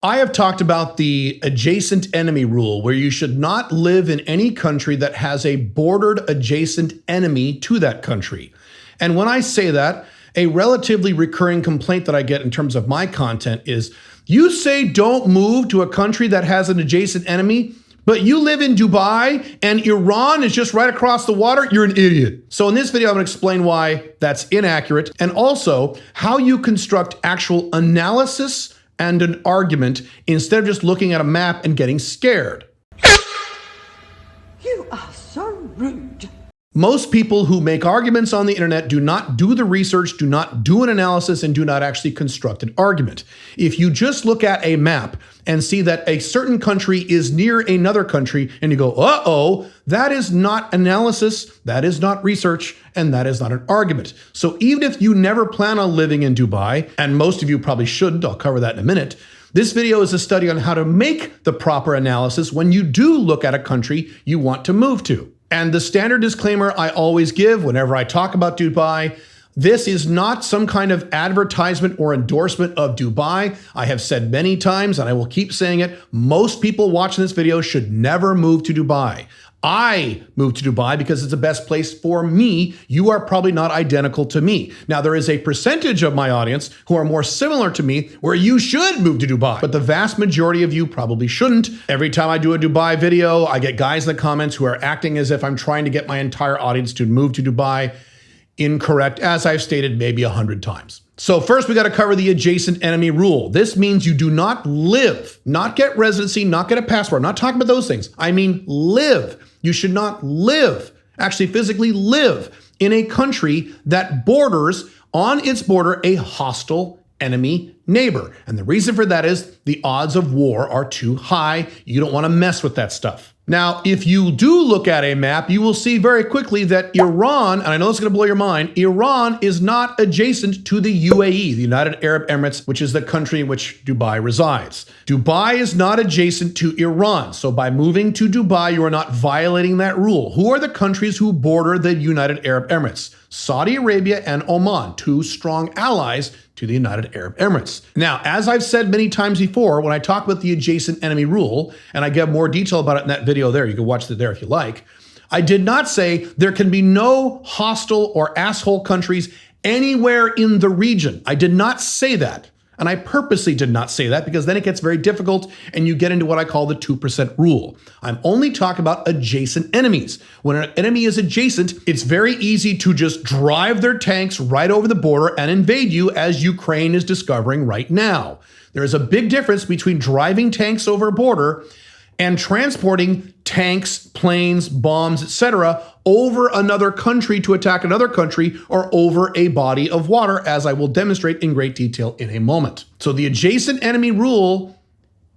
I have talked about the adjacent enemy rule, where you should not live in any country that has a bordered adjacent enemy to that country. And when I say that, a relatively recurring complaint that I get in terms of my content is, you say don't move to a country that has an adjacent enemy, but you live in Dubai and Iran is just right across the water, you're an idiot. So in this video, I'm gonna explain why that's inaccurate, and also how you construct actual analysis and an argument instead of just looking at a map and getting scared. You are so rude. Most people who make arguments on the internet do not do the research, do not do an analysis, and do not actually construct an argument. If you just look at a map and see that a certain country is near another country and you go, uh-oh, that is not analysis, that is not research, and that is not an argument. So even if you never plan on living in Dubai, and most of you probably shouldn't, I'll cover that in a minute, this video is a study on how to make the proper analysis when you do look at a country you want to move to. And the standard disclaimer I always give whenever I talk about Dubai, this is not some kind of advertisement or endorsement of Dubai. I have said many times, and I will keep saying it, most people watching this video should never move to Dubai. I moved to Dubai because it's the best place for me. You are probably not identical to me. Now, there is a percentage of my audience who are more similar to me where you should move to Dubai, but the vast majority of you probably shouldn't. Every time I do a Dubai video, I get guys in the comments who are acting as if I'm trying to get my entire audience to move to Dubai. Incorrect, as I've stated maybe 100 times. So first we got to cover the adjacent enemy rule. This means you do not live, not get residency, not get a passport. I'm not talking about those things. I mean live. You should not live, actually physically live, in a country that borders on its border a hostile enemy neighbor. And the reason for that is the odds of war are too high. You don't want to mess with that stuff. Now, if you do look at a map, you will see very quickly that Iran, and I know it's going to blow your mind, Iran is not adjacent to the UAE, the United Arab Emirates, which is the country in which Dubai resides. Dubai is not adjacent to Iran. So by moving to Dubai, you are not violating that rule. Who are the countries who border the United Arab Emirates? Saudi Arabia and Oman, two strong allies to the United Arab Emirates. Now, as I've said many times before, when I talk about the adjacent enemy rule, and I give more detail about it in that video there, you can watch it there if you like, I did not say there can be no hostile or asshole countries anywhere in the region. I did not say that. And I purposely did not say that because then it gets very difficult and you get into what I call the 2% rule. I'm only talking about adjacent enemies. When an enemy is adjacent, it's very easy to just drive their tanks right over the border and invade you, as Ukraine is discovering right now. There is a big difference between driving tanks over a border and transporting tanks, planes, bombs, etc. over another country to attack another country or over a body of water, as I will demonstrate in great detail in a moment. So the adjacent enemy rule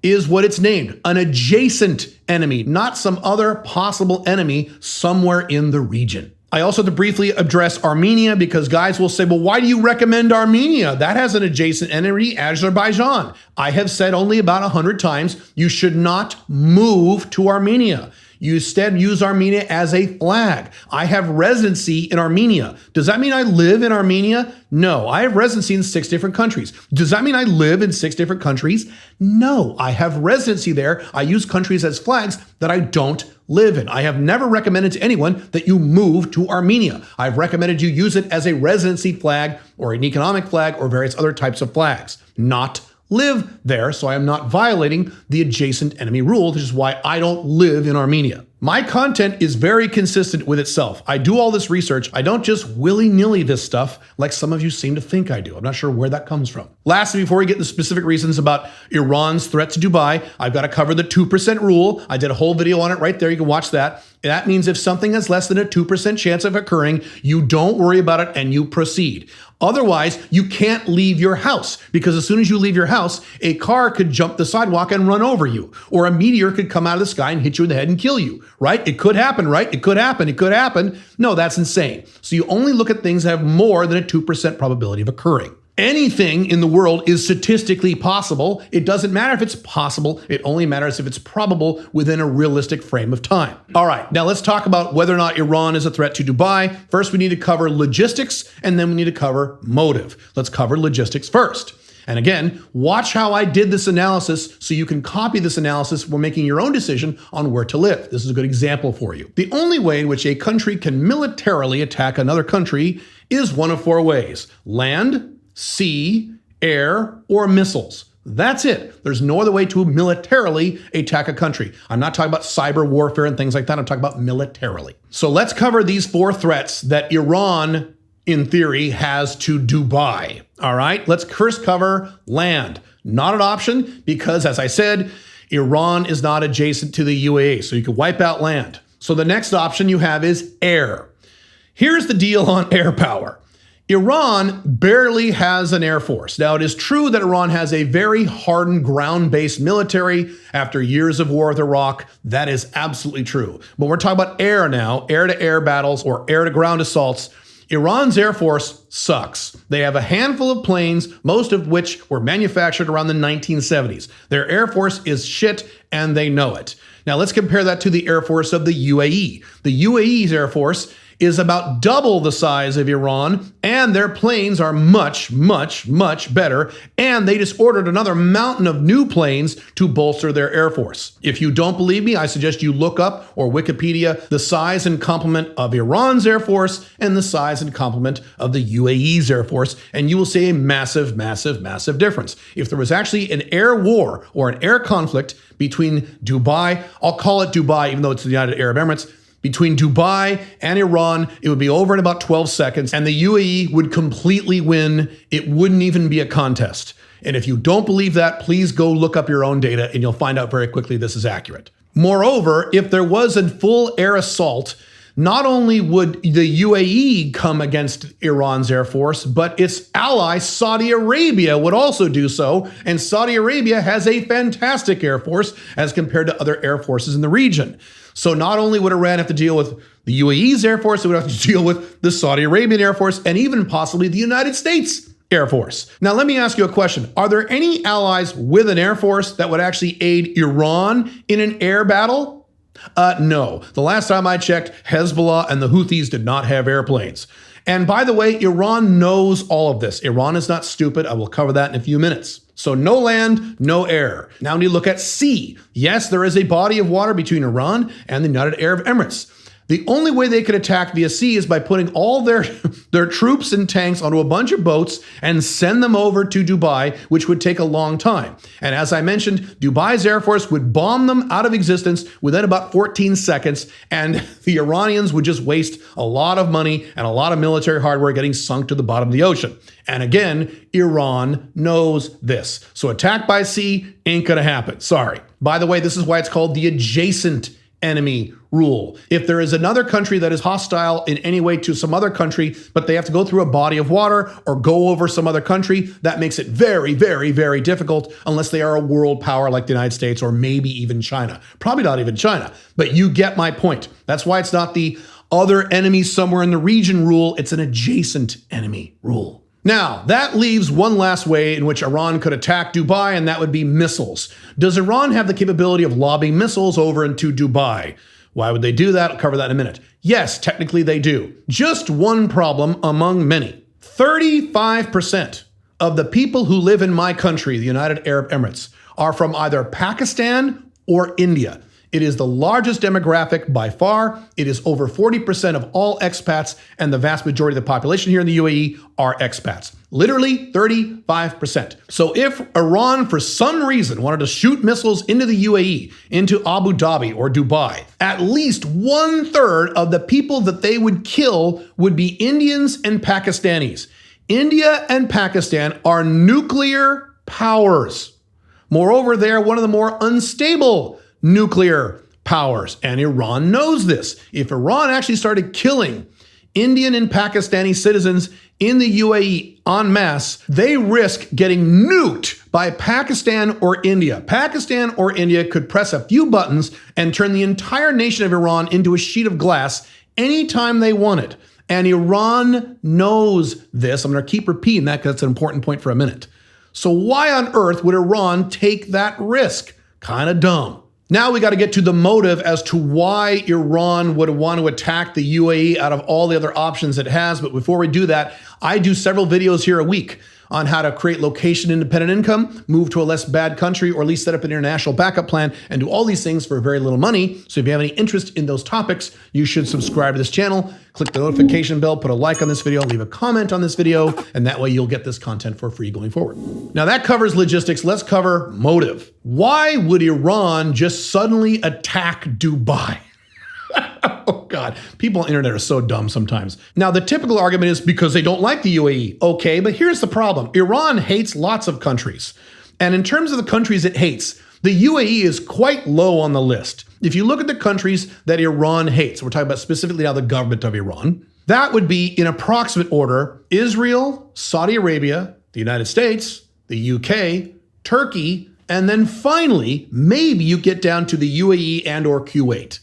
is what it's named, an adjacent enemy, not some other possible enemy somewhere in the region. I also have to briefly address Armenia because guys will say, well, why do you recommend Armenia? That has an adjacent enemy, Azerbaijan. I have said only about 100 times, you should not move to Armenia. You instead use Armenia as a flag. I have residency in Armenia. Does that mean I live in Armenia? No, I have residency in 6 different countries. Does that mean I live in 6 different countries? No, I have residency there. I use countries as flags that I don't live in. I have never recommended to anyone that you move to Armenia. I've recommended you use it as a residency flag or an economic flag or various other types of flags, not live there. So I am not violating the adjacent enemy rule, which is why I don't live in Armenia. My content is very consistent with itself. I do all this research. I don't just willy-nilly this stuff like some of you seem to think I do. I'm not sure where that comes from. Lastly, before we get to the specific reasons about Iran's threat to Dubai, I've got to cover the 2% rule. I did a whole video on it right there. You can watch that. That means if something has less than a 2% chance of occurring, you don't worry about it and you proceed. Otherwise, you can't leave your house because as soon as you leave your house, a car could jump the sidewalk and run over you, or a meteor could come out of the sky and hit you in the head and kill you, right? It could happen, right? It could happen. It could happen. No, that's insane. So you only look at things that have more than a 2% probability of occurring. Anything in the world is statistically possible. It doesn't matter if it's possible. It only matters if it's probable within a realistic frame of time. All right, now let's talk about whether or not Iran is a threat to Dubai. First, we need to cover logistics, and then we need to cover motive. Let's cover logistics first. And again, watch how I did this analysis so you can copy this analysis when making your own decision on where to live. This is a good example for you. The only way in which a country can militarily attack another country is one of four ways: land, sea, air, or missiles. That's it. There's no other way to militarily attack a country. I'm not talking about cyber warfare and things like that. I'm talking about militarily. So let's cover these four threats that Iran, in theory, has to Dubai. All right, let's first cover land. Not an option because, as I said, Iran is not adjacent to the UAE, so you can wipe out land. So the next option you have is air. Here's the deal on air power. Iran barely has an air force. Now, it is true that Iran has a very hardened ground-based military after years of war with Iraq. That is absolutely true. But we're talking about air now, air-to-air battles or air-to-ground assaults. Iran's air force sucks. They have a handful of planes, most of which were manufactured around the 1970s. Their air force is shit, and they know it. Now, let's compare that to the air force of the UAE. The UAE's air force is about double the size of Iran, and their planes are much, much, much better, and they just ordered another mountain of new planes to bolster their air force. If you don't believe me, I suggest you look up or Wikipedia the size and complement of Iran's air force and the size and complement of the UAE's air force, and you will see a massive, massive, massive difference. If there was actually an air war or an air conflict between Dubai, I'll call it Dubai even though it's the United Arab Emirates, between Dubai and Iran, it would be over in about 12 seconds, and the UAE would completely win. It wouldn't even be a contest. And if you don't believe that, please go look up your own data, and you'll find out very quickly this is accurate. Moreover, if there was a full air assault, not only would the UAE come against Iran's air force, but its ally Saudi Arabia would also do so. And Saudi Arabia has a fantastic air force as compared to other air forces in the region. So not only would Iran have to deal with the UAE's air force, it would have to deal with the Saudi Arabian air force and even possibly the United States Air Force. Now, let me ask you a question. Are there any allies with an air force that would actually aid Iran in an air battle? No. The last time I checked, Hezbollah and the Houthis did not have airplanes. And by the way, Iran knows all of this. Iran is not stupid. I will cover that in a few minutes. So no land, no air. Now we look at sea. Yes, there is a body of water between Iran and the United Arab Emirates. The only way they could attack via sea is by putting all their troops and tanks onto a bunch of boats and send them over to Dubai, which would take a long time. And as I mentioned, Dubai's air force would bomb them out of existence within about 14 seconds, and the Iranians would just waste a lot of money and a lot of military hardware getting sunk to the bottom of the ocean. And again, Iran knows this. So attack by sea ain't gonna happen. Sorry. By the way, this is why it's called the adjacent enemy rule. If there is another country that is hostile in any way to some other country, but they have to go through a body of water or go over some other country, that makes it very, very, very difficult unless they are a world power like the United States or maybe even China. Probably not even China, but you get my point. That's why it's not the other enemy somewhere in the region rule. It's an adjacent enemy rule. Now, that leaves one last way in which Iran could attack Dubai, and that would be missiles. Does Iran have the capability of lobbing missiles over into Dubai? Why would they do that? I'll cover that in a minute. Yes, technically they do. Just one problem among many. 35% of the people who live in my country, the United Arab Emirates, are from either Pakistan or India. It is the largest demographic by far. It is over 40% of all expats, and the vast majority of the population here in the UAE are expats. Literally 35%. So if Iran, for some reason, wanted to shoot missiles into the UAE, into Abu Dhabi or Dubai, at least 1/3 of the people that they would kill would be Indians and Pakistanis. India and Pakistan are nuclear powers. Moreover, they are one of the more unstable nuclear powers, and Iran knows this. If Iran actually started killing Indian and Pakistani citizens in the UAE en masse, they risk getting nuked by Pakistan or India. Pakistan or India could press a few buttons and turn the entire nation of Iran into a sheet of glass anytime they wanted. And Iran knows this. I'm going to keep repeating that because it's an important point for a minute. So why on earth would Iran take that risk? Kind of dumb. Now we got to get to the motive as to why Iran would want to attack the UAE out of all the other options it has. But before we do that, I do several videos here a week on how to create location-independent income, move to a less bad country, or at least set up an international backup plan, and do all these things for very little money. So if you have any interest in those topics, you should subscribe to this channel, click the notification bell, put a like on this video, leave a comment on this video, and that way you'll get this content for free going forward. Now that covers logistics. Let's cover motive. Why would Iran just suddenly attack Dubai? Oh God, people on the internet are so dumb sometimes. Now, the typical argument is because they don't like the UAE. Okay, but here's the problem. Iran hates lots of countries. And in terms of the countries it hates, the UAE is quite low on the list. If you look at the countries that Iran hates, we're talking about specifically now the government of Iran, that would be in approximate order: Israel, Saudi Arabia, the United States, the UK, Turkey, and then finally, maybe you get down to the UAE and or Kuwait.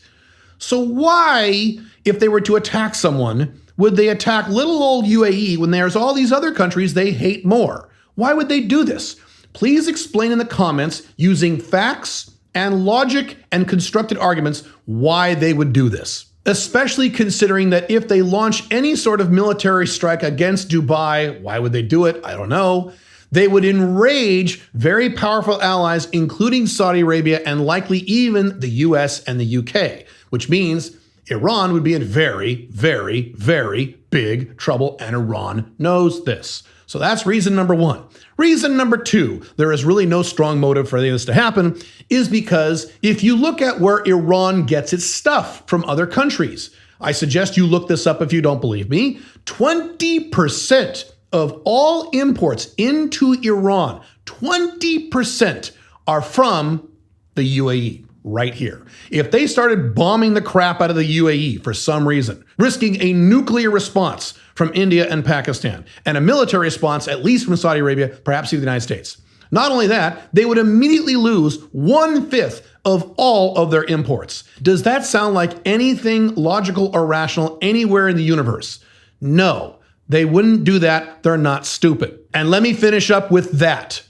So why, if they were to attack someone, would they attack little old UAE when there's all these other countries they hate more? Why would they do this? Please explain in the comments using facts and logic and constructed arguments why they would do this. Especially considering that if they launch any sort of military strike against Dubai, why would they do it? I don't know. They would enrage very powerful allies, including Saudi Arabia and likely even the US and the UK, which means Iran would be in very, very, very big trouble, and Iran knows this. So that's reason number one. Reason number two, there is really no strong motive for any of this to happen, is because if you look at where Iran gets its stuff from other countries, I suggest you look this up if you don't believe me, 20% of all imports into Iran, 20% are from the UAE. Right here. If they started bombing the crap out of the UAE for some reason, risking a nuclear response from India and Pakistan, and a military response, at least from Saudi Arabia, perhaps even the United States. Not only that, they would immediately lose 1/5 of all of their imports. Does that sound like anything logical or rational anywhere in the universe? No, they wouldn't do that. They're not stupid. And let me finish up with that.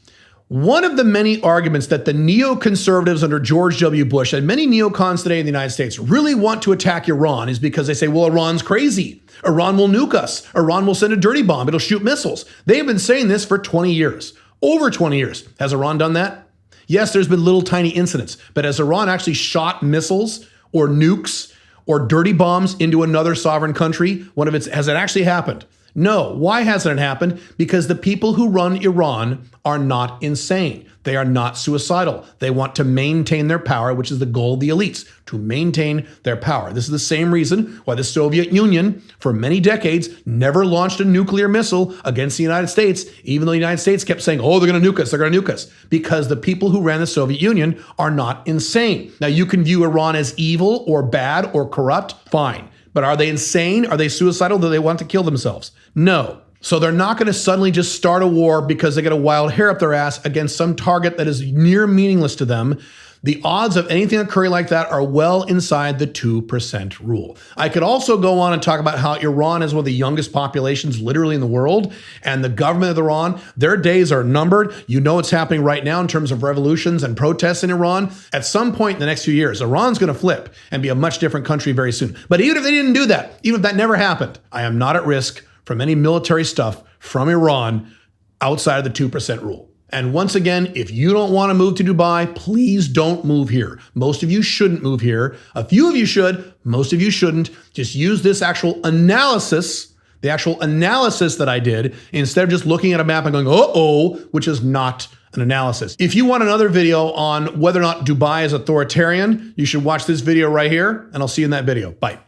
One of the many arguments that the neoconservatives under George W. Bush and many neocons today in the United States really want to attack Iran is because they say, well, Iran's crazy. Iran will nuke us. Iran will send a dirty bomb. It'll shoot missiles. They've been saying this for 20 years, over 20 years. Has Iran done that? Yes, there's been little tiny incidents, but has Iran actually shot missiles or nukes or dirty bombs into another sovereign country? Has it actually happened? No. Why hasn't it happened? Because the people who run Iran are not insane. They are not suicidal. They want to maintain their power, which is the goal of the elites, to maintain their power. This is the same reason why the Soviet Union, for many decades, never launched a nuclear missile against the United States, even though the United States kept saying, oh, they're going to nuke us, they're going to nuke us, because the people who ran the Soviet Union are not insane. Now, you can view Iran as evil or bad or corrupt, fine. But are they insane? Are they suicidal? Do they want to kill themselves? No. So they're not going to suddenly just start a war because they get a wild hair up their ass against some target that is near meaningless to them. The odds of anything occurring like that are well inside the 2% rule. I could also go on and talk about how Iran is one of the youngest populations literally in the world, and the government of Iran, their days are numbered. You know what's happening right now in terms of revolutions and protests in Iran. At some point in the next few years, Iran's going to flip and be a much different country very soon. But even if they didn't do that, even if that never happened, I am not at risk from any military stuff from Iran outside of the 2% rule. And once again, if you don't want to move to Dubai, please don't move here. Most of you shouldn't move here. A few of you should, most of you shouldn't. Just use this actual analysis, the actual analysis that I did, instead of just looking at a map and going, uh-oh, which is not an analysis. If you want another video on whether or not Dubai is authoritarian, you should watch this video right here, and I'll see you in that video. Bye.